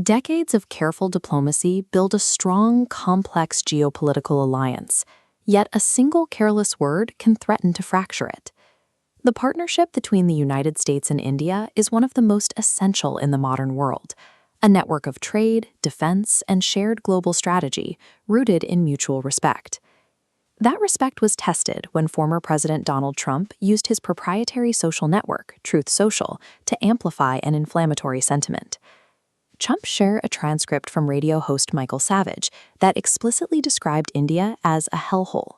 Decades of careful diplomacy build a strong, complex geopolitical alliance, yet a single careless word can threaten to fracture it. The partnership between the United States and India is one of the most essential in the modern world, a network of trade, defense, and shared global strategy rooted in mutual respect. That respect was tested when former President Donald Trump used his proprietary social network, Truth Social, to amplify an inflammatory sentiment. Trump shared a transcript from radio host Michael Savage that explicitly described India as a hellhole.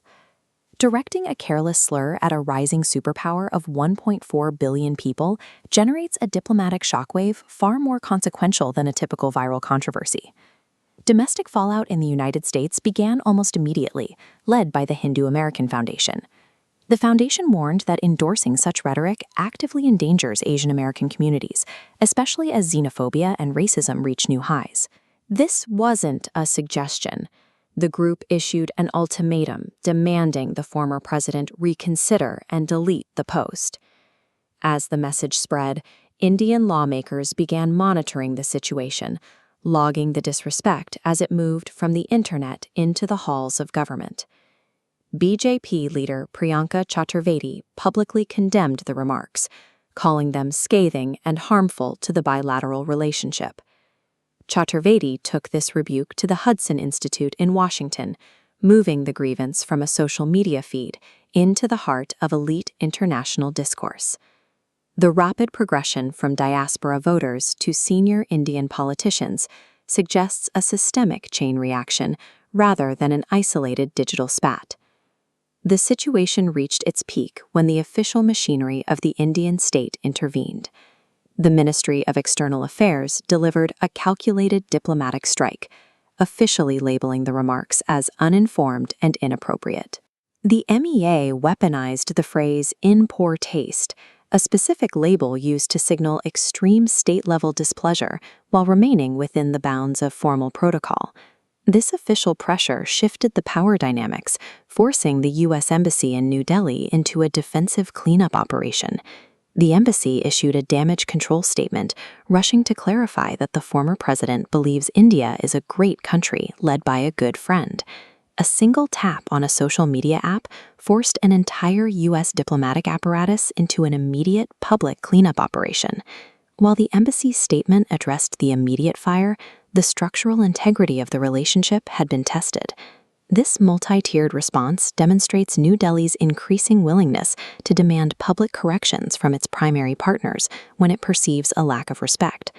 Directing a careless slur at a rising superpower of 1.4 billion people generates a diplomatic shockwave far more consequential than a typical viral controversy. Domestic fallout in the United States began almost immediately, led by the Hindu American Foundation. The foundation warned that endorsing such rhetoric actively endangers Asian American communities, especially as xenophobia and racism reach new highs. This wasn't a suggestion. The group issued an ultimatum demanding the former president reconsider and delete the post. As the message spread, Indian lawmakers began monitoring the situation, logging the disrespect as it moved from the internet into the halls of government. BJP leader Priyanka Chaturvedi publicly condemned the remarks, calling them scathing and harmful to the bilateral relationship. Chaturvedi took this rebuke to the Hudson Institute in Washington, moving the grievance from a social media feed into the heart of elite international discourse. The rapid progression from diaspora voters to senior Indian politicians suggests a systemic chain reaction rather than an isolated digital spat. The situation reached its peak when the official machinery of the Indian state intervened. The Ministry of External Affairs delivered a calculated diplomatic strike, officially labeling the remarks as uninformed and inappropriate. The MEA weaponized the phrase "in poor taste," a specific label used to signal extreme state-level displeasure while remaining within the bounds of formal protocol. This official pressure shifted the power dynamics, forcing the U.S. Embassy in New Delhi into a defensive cleanup operation. The embassy issued a damage control statement, rushing to clarify that the former president believes India is a great country led by a good friend. A single tap on a social media app forced an entire U.S. diplomatic apparatus into an immediate public cleanup operation. While the embassy's statement addressed the immediate fire, the structural integrity of the relationship had been tested. This multi-tiered response demonstrates New Delhi's increasing willingness to demand public corrections from its primary partners when it perceives a lack of respect.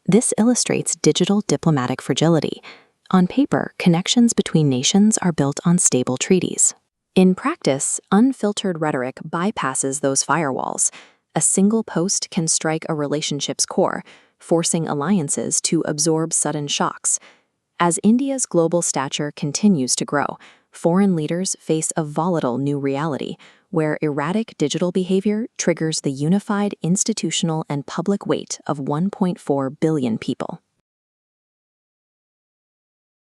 This illustrates digital diplomatic fragility. On paper, connections between nations are built on stable treaties. In practice, unfiltered rhetoric bypasses those firewalls. A single post can strike a relationship's core, forcing alliances to absorb sudden shocks. As India's global stature continues to grow, foreign leaders face a volatile new reality where erratic digital behavior triggers the unified institutional and public weight of 1.4 billion people.